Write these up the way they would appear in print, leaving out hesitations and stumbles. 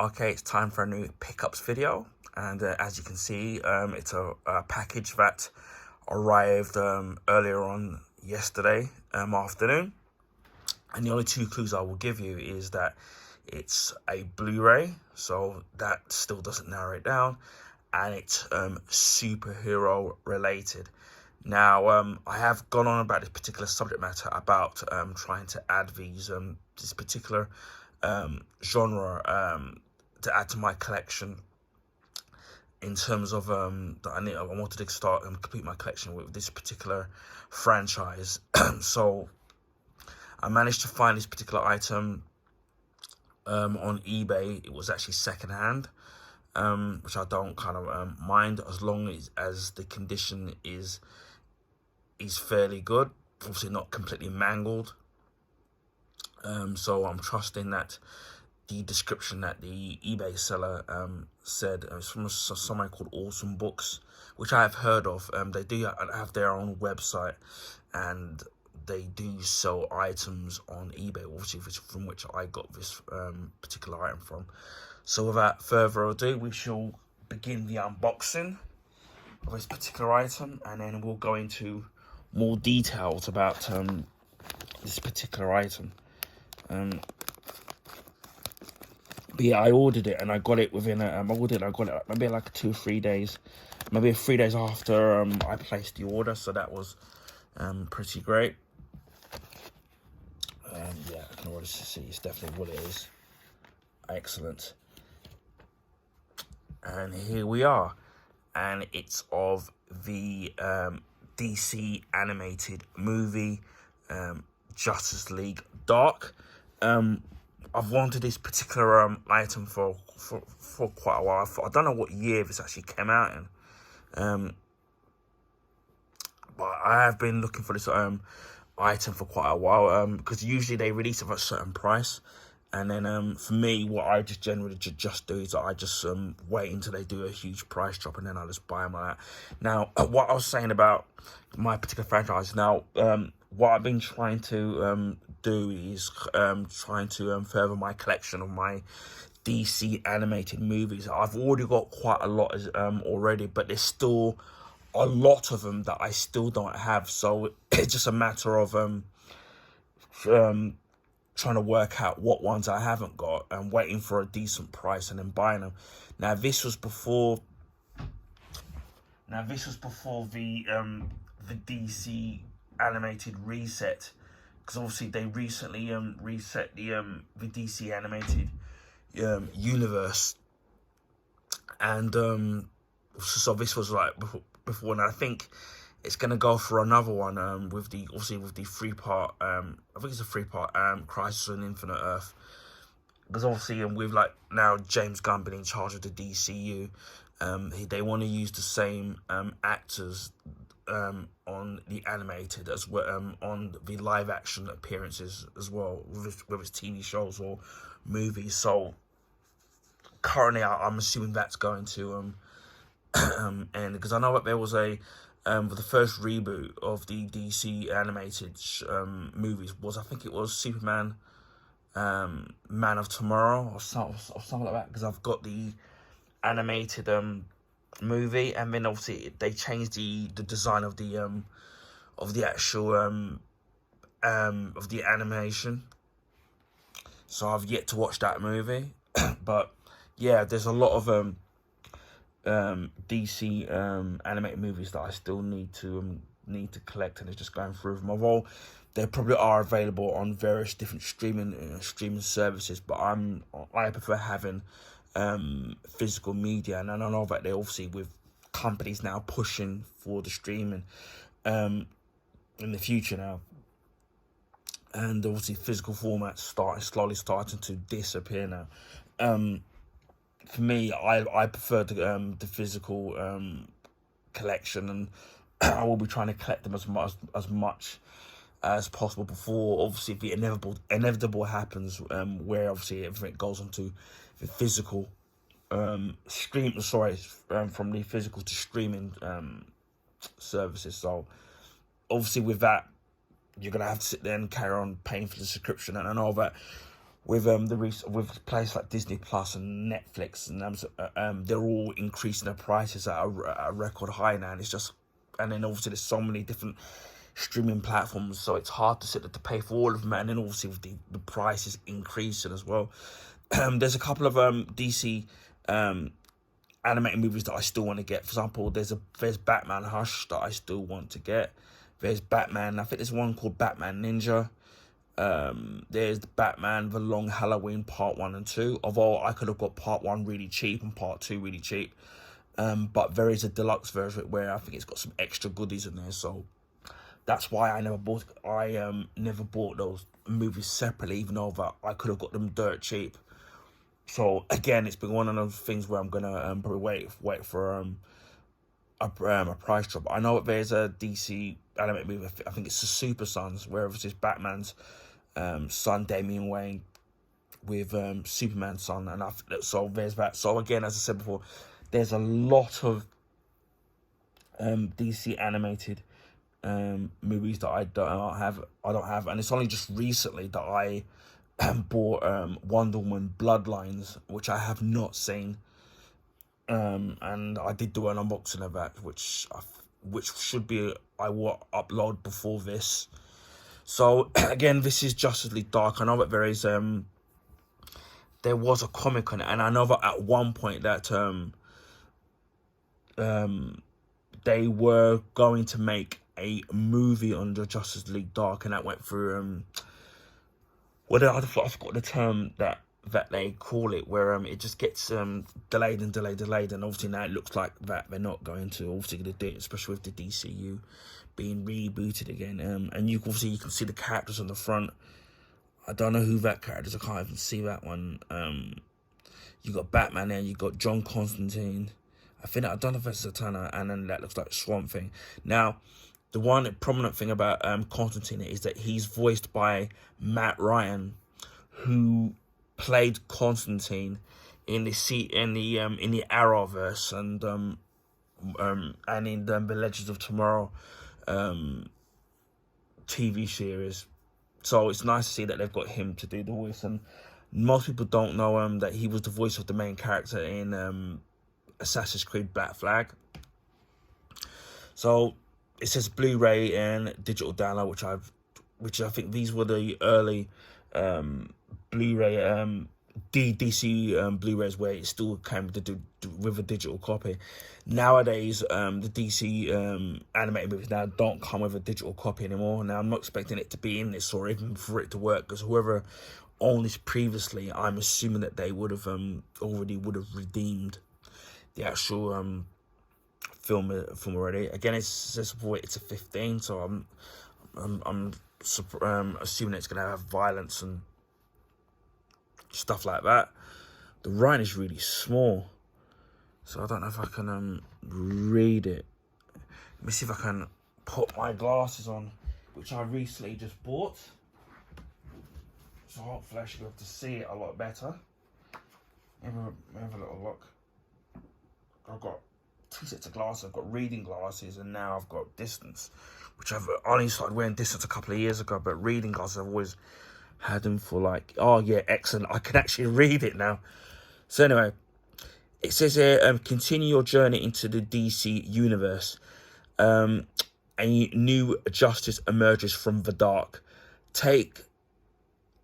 Okay, it's time for a new pickups video, and as you can see, it's a package that arrived earlier on yesterday afternoon, and the only two clues I will give you is that it's a Blu-ray, so that still doesn't narrow it down, and it's superhero related. Now, I have gone on about this particular subject matter about trying to add this particular genre to add to my collection, in terms of that I wanted to start and complete my collection with this particular franchise. So I managed to find this particular item on eBay. It was actually secondhand, which I don't kind of mind, as long as the condition is fairly good, obviously not completely mangled. So I'm trusting that the description that the eBay seller said, it's from someone called Awesome Books, which I have heard of. They do have their own website, and they do sell items on eBay, obviously, from which I got this particular item from. So without further ado, we shall begin the unboxing of this particular item, and then we'll go into more details about this particular item. But yeah, I ordered it and I got it within I got it maybe like 2 or 3 days, maybe 3 days after I placed the order. So that was pretty great. Yeah, I can already see it's definitely what it is. Excellent. And here we are, and it's of the DC animated movie Justice League Dark. I've wanted this particular item for quite a while. I don't know what year this actually came out in, but I have been looking for this item for quite a while, because usually they release it at a certain price, and then for me, what I just generally just do is I just wait until they do a huge price drop, and then I just buy them like that. Now, what I was saying about my particular franchise, now what I've been trying to do is trying to further my collection of my DC animated movies. I've already got quite a lot already, but there's still a lot of them that I still don't have. So it's just a matter of trying to work out what ones I haven't got and waiting for a decent price and then buying them. Now this was before the DC animated reset, because obviously they recently reset the DC animated universe, and so this was like before, and I think it's gonna go for another one with the 3-part I think it's a 3-part Crisis on Infinite Earth, because obviously with like now James Gunn being in charge of the DCU, they want to use the same actors on the animated as well, on the live action appearances as well, whether it's TV shows or movies. So currently I'm assuming that's going to end, because I know that there was a for the first reboot of the DC animated movies was, I think it was Superman Man of Tomorrow or something like that, because I've got the animated movie, and then obviously they changed the design of the actual of the animation, so I've yet to watch that movie. But yeah, there's a lot of DC animated movies that I still need to collect, and it's just going through them. Although they probably are available on various different streaming services, but I prefer having physical media, and I know that they obviously, with companies now pushing for the streaming in the future now, and obviously physical formats slowly starting to disappear now. For me, I prefer the physical collection, and I will be trying to collect them as much as possible before obviously the inevitable happens, where obviously everything goes onto the physical from the physical to streaming services. So obviously with that, you're gonna have to sit there and carry on paying for the subscription, and I know that with with places like Disney Plus and Netflix, and they're all increasing their prices at a record high now, and then obviously there's so many different streaming platforms, so it's hard to sit there to pay for all of them, and then obviously with the prices increasing as well. There's a couple of DC animated movies that I still want to get. For example, there's Batman Hush that I still want to get. There's Batman, I think there's one called Batman Ninja. There's Batman The Long Halloween Part 1 and 2. Although I could have got Part 1 really cheap and Part 2 really cheap. But there is a deluxe version where I think it's got some extra goodies in there. So that's why I never bought those movies separately, even though I could have got them dirt cheap. So again, it's been one of those things where I'm gonna probably wait for a price drop. I know that there's a DC animated movie. I think it's the Super Sons, where it's Batman's son Damian Wayne with Superman's son, and so there's that. So again, as I said before, there's a lot of DC animated movies that I don't have, and it's only just recently that I bought Wonder Woman Bloodlines, which I have not seen. And I did do an unboxing of that, which should be, I will upload before this. So again, this is Justice League Dark. I know that there was a comic on it, and I know that at one point that they were going to make a movie under Justice League Dark, and that went through I forgot the term that they call it, where it just gets delayed, and obviously now it looks like that they're not going to do it, especially with the DCU being rebooted again. And you can see the characters on the front. I don't know who that character is. I can't even see that one. You got Batman there. You got John Constantine. I don't know if that's Zatanna, and then that looks like Swamp Thing. Now, the one prominent thing about Constantine is that he's voiced by Matt Ryan, who played Constantine in the Arrowverse and in the Legends of Tomorrow TV series. So it's nice to see that they've got him to do the voice. And most people don't know that he was the voice of the main character in Assassin's Creed Black Flag. So it says Blu-ray and digital download, which I think these were the early Blu-ray DC Blu-rays where it still came with a digital copy. Nowadays, the DC animated movies now don't come with a digital copy anymore. Now, I'm not expecting it to be in this or even for it to work, because whoever owned this previously, I'm assuming that they would have already redeemed the actual film already. Again, it says it's a 15, so I'm assuming it's gonna have violence and stuff like that. The writing is really small, so I don't know if I can read it. Let me see if I can put my glasses on, which I recently just bought, so hopefully I should be able to see it a lot better. Have a little look. I've got 2 sets of glasses. I've got reading glasses, and now I've got distance, which I've only started wearing distance a couple of years ago, but reading glasses I've always had them for, like, oh yeah, excellent, I can actually read it now. So anyway, it says here, continue your journey into the DC universe. A new justice emerges from the dark. Take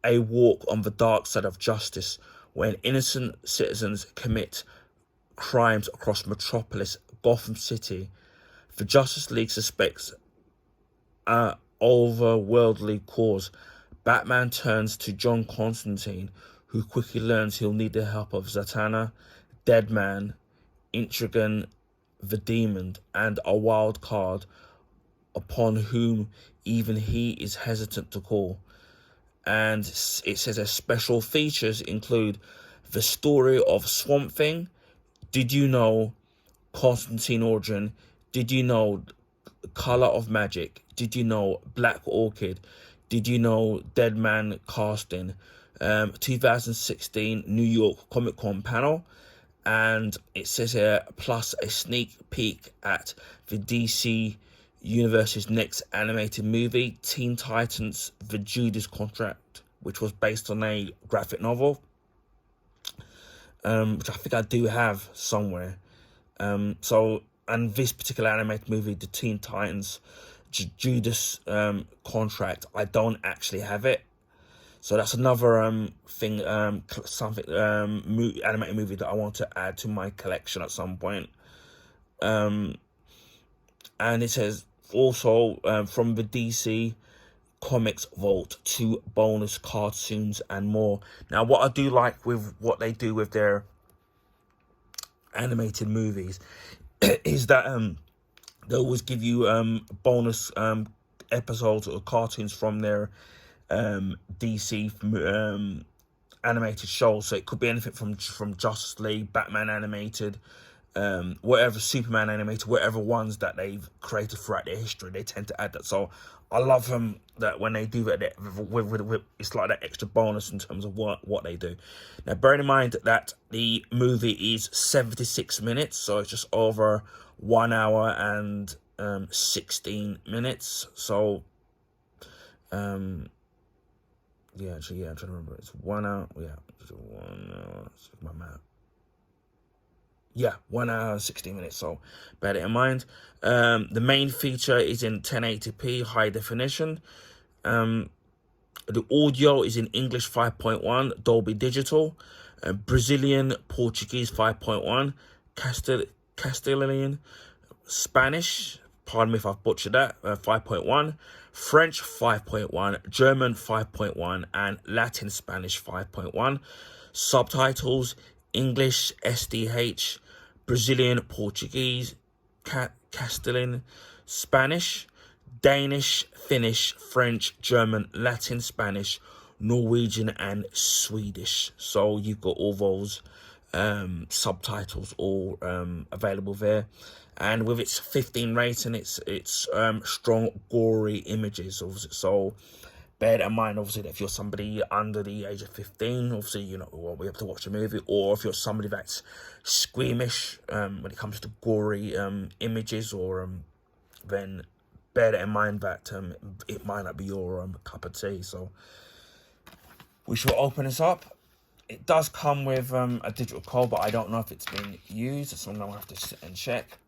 a walk on the dark side of justice, when innocent citizens commit crimes across Metropolis, Gotham City. The Justice League suspects an overworldly cause. Batman turns to John Constantine, who quickly learns he'll need the help of Zatanna, Deadman, Intrigan, the Demon, and a wild card upon whom even he is hesitant to call. And it says their special features include the story of Swamp Thing. Did you know Constantine Origin? Did you know Color of Magic? Did you know Black Orchid? Did you know Deadman casting? 2016 New York Comic Con panel. And it says here, plus a sneak peek at the DC Universe's next animated movie, Teen Titans, The Judas Contract. which was based on a graphic novel, which I think I do have somewhere. And this particular animated movie, the Teen Titans Judas Contract, I don't actually have it. So that's another thing, animated movie that I want to add to my collection at some point. And it says also from the DC Comics Vault, 2 bonus cartoons and more. Now, what I do like with what they do with their animated movies is that they always give you bonus episodes or cartoons from their DC animated shows. So it could be anything from Justice League, Batman animated, whatever, Superman animated, whatever ones that they've created throughout their history, they tend to add that. So I love them that when they do that, it's like that extra bonus in terms of what they do. Now, bearing in mind that the movie is 76 minutes, so it's just over 1 hour and 16 minutes. So I'm trying to remember. It's 1 hour. Yeah, it's 1 hour. My math. Yeah, 1 hour and 16 minutes. So bear it in mind. The main feature is in 1080p high definition. The audio is in English 5.1, Dolby Digital, Brazilian Portuguese 5.1, Castilian Spanish, pardon me if I've butchered that, 5.1, French 5.1, German 5.1, and Latin Spanish 5.1. Subtitles, English, SDH, Brazilian Portuguese, Castilian Spanish, Danish, Finnish, French, German, Latin Spanish, Norwegian, and Swedish. So you've got all those subtitles all available there. And with its 15 rating, it's strong, gory images. So bear that in mind, obviously, that if you're somebody under the age of 15, obviously, you know, won't be able to watch a movie. Or if you're somebody that's squeamish when it comes to gory images, or then bear that in mind that it might not be your cup of tea. So we shall open this up. It does come with a digital code, but I don't know if it's been used, so I'm going to have to sit and check.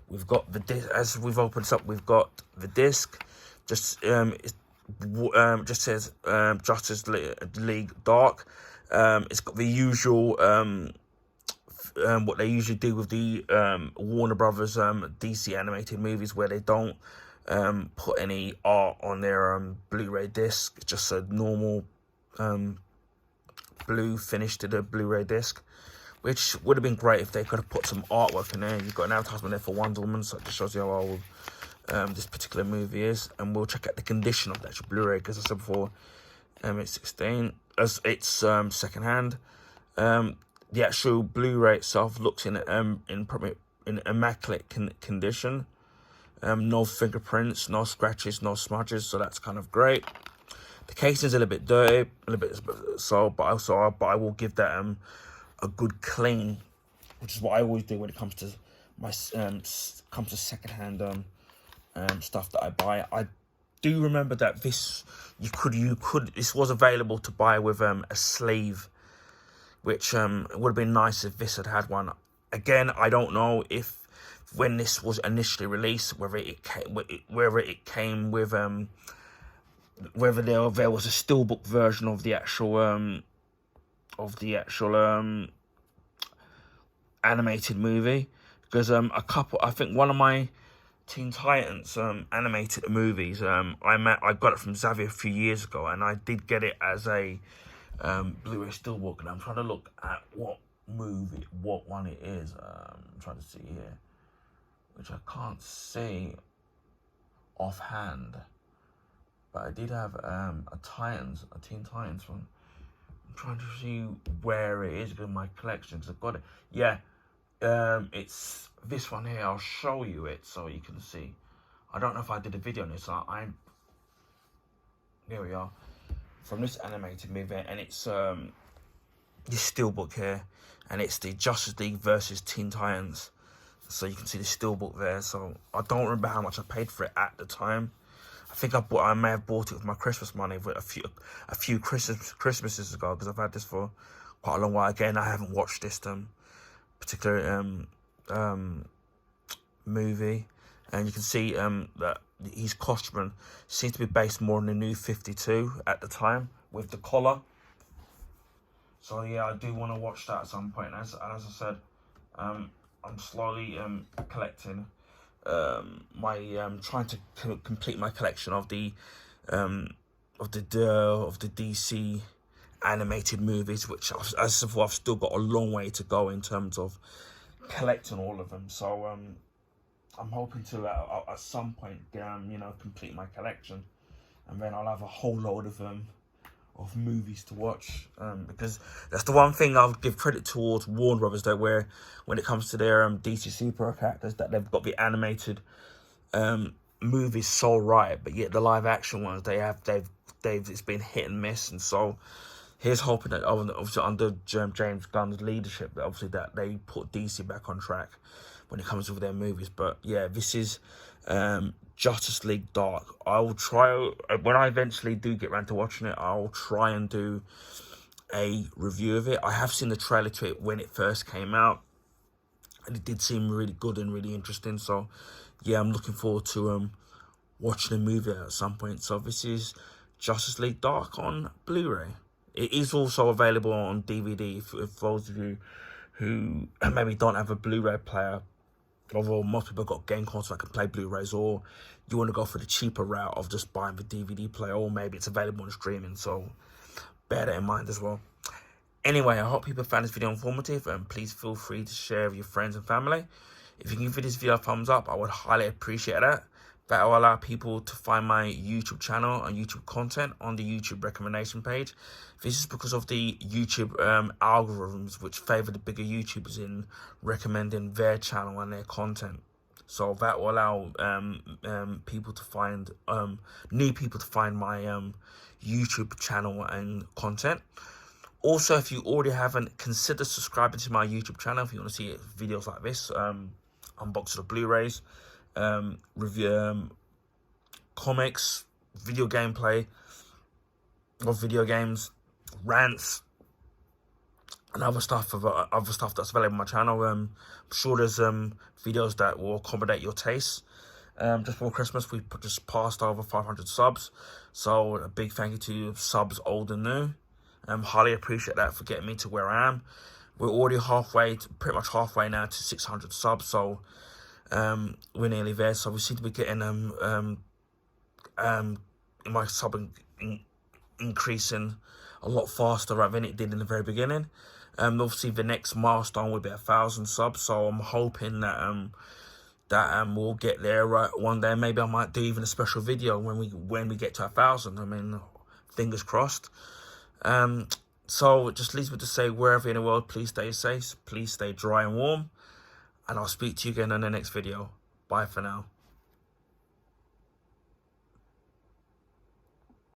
We've got the disc. As we've opened this up, we've got the disc. Just just says Justice League Dark. It's got the usual what they usually do with the Warner Brothers DC animated movies, where they don't put any art on their Blu-ray disc. It's just a normal blue finish to the Blu-ray disc, which would have been great if they could have put some artwork in there. You've got an advertisement there for Wonder Woman, so it just shows you how old this particular movie is. And we'll check out the condition of the actual Blu-ray, because I said before, it's 16, as it's second hand. The actual Blu-ray itself looks in immaculate condition. No fingerprints, no scratches, no smudges, so that's kind of great. The casing's a little bit dirty, a little bit so, but I will give that a good clean, which is what I always do when it comes to my secondhand stuff that I buy. I do remember that this this was available to buy with a sleeve, which it would have been nice if this had one. Again, I don't know if when this was initially released, whether it came with whether there was a steelbook version of the actual animated movie, because I think one of my Teen Titans animated movies, I got it from Xavier a few years ago, and I did get it as a Blu-ray steelbook, and I'm trying to look at what one it is. I'm trying to see here, which I can't see offhand, but I did have a Teen Titans one. I'm trying to see where it is in my collection, because I've got it. Yeah, it's this one here. I'll show you it so you can see. I don't know if I did a video on this. Here we are, from this animated movie, and it's this steelbook here, and it's the Justice League versus Teen Titans. So you can see the steelbook there. So I don't remember how much I paid for it at the time. I think I may have bought it with my Christmas money with a few Christmases ago, because I've had this for quite a long while. Again, I haven't watched this particular movie, and you can see that his costume seems to be based more on the New 52 at the time with the collar. So yeah, I do want to watch that at some point. As I said, I'm slowly collecting trying to complete my collection of the DC animated movies, which I've still got a long way to go in terms of collecting all of them. So I'm hoping to at some point complete my collection, and then I'll have a whole load of movies to watch, because that's the one thing I'll give credit towards Warner Brothers, though, where when it comes to their DC superhero characters, that they've got the animated movies so right, but yet the live action ones it's been hit and miss. And so here's hoping that obviously under James Gunn's leadership, that obviously that they put DC back on track when it comes to their movies. But yeah, this is Justice League Dark. I will try, when I eventually do get around to watching it, I'll try and do a review of it. I have seen the trailer to it when it first came out, and it did seem really good and really interesting. So yeah, I'm looking forward to watching the movie at some point. So this is Justice League Dark on Blu-ray. It is also available on DVD if those of you who maybe don't have a Blu-ray player, although most people got game consoles that can play Blu-rays, or you want to go for the cheaper route of just buying the DVD player, or maybe it's available on streaming, so bear that in mind as well. Anyway, I hope people found this video informative, and please feel free to share with your friends and family. If you can give this video a thumbs up, I would highly appreciate that. That will allow people to find my YouTube channel and YouTube content on the YouTube recommendation page. This is because of the YouTube algorithms, which favour the bigger YouTubers in recommending their channel and their content. So that will allow people to find new people to find my YouTube channel and content. Also, if you already haven't, consider subscribing to my YouTube channel if you want to see videos like this, unboxing of Blu-rays, review comics, video gameplay of video games, rants, and other stuff that's available on my channel. I'm sure there's videos that will accommodate your tastes. Just before Christmas, we just passed over 500 subs, so a big thank you to subs old and new. Highly appreciate that for getting me to where I am. We're already pretty much halfway now to 600 subs, so we're nearly there. So we seem to be getting my sub increasing a lot faster than it did in the very beginning. Obviously the next milestone will be 1,000 subs, so I'm hoping that we'll get there one day. Maybe I might do even a special video when we get to 1,000. I mean, fingers crossed. So it just leaves me to say, wherever in the world, please stay safe, please stay dry and warm, and I'll speak to you again in the next video. Bye for now.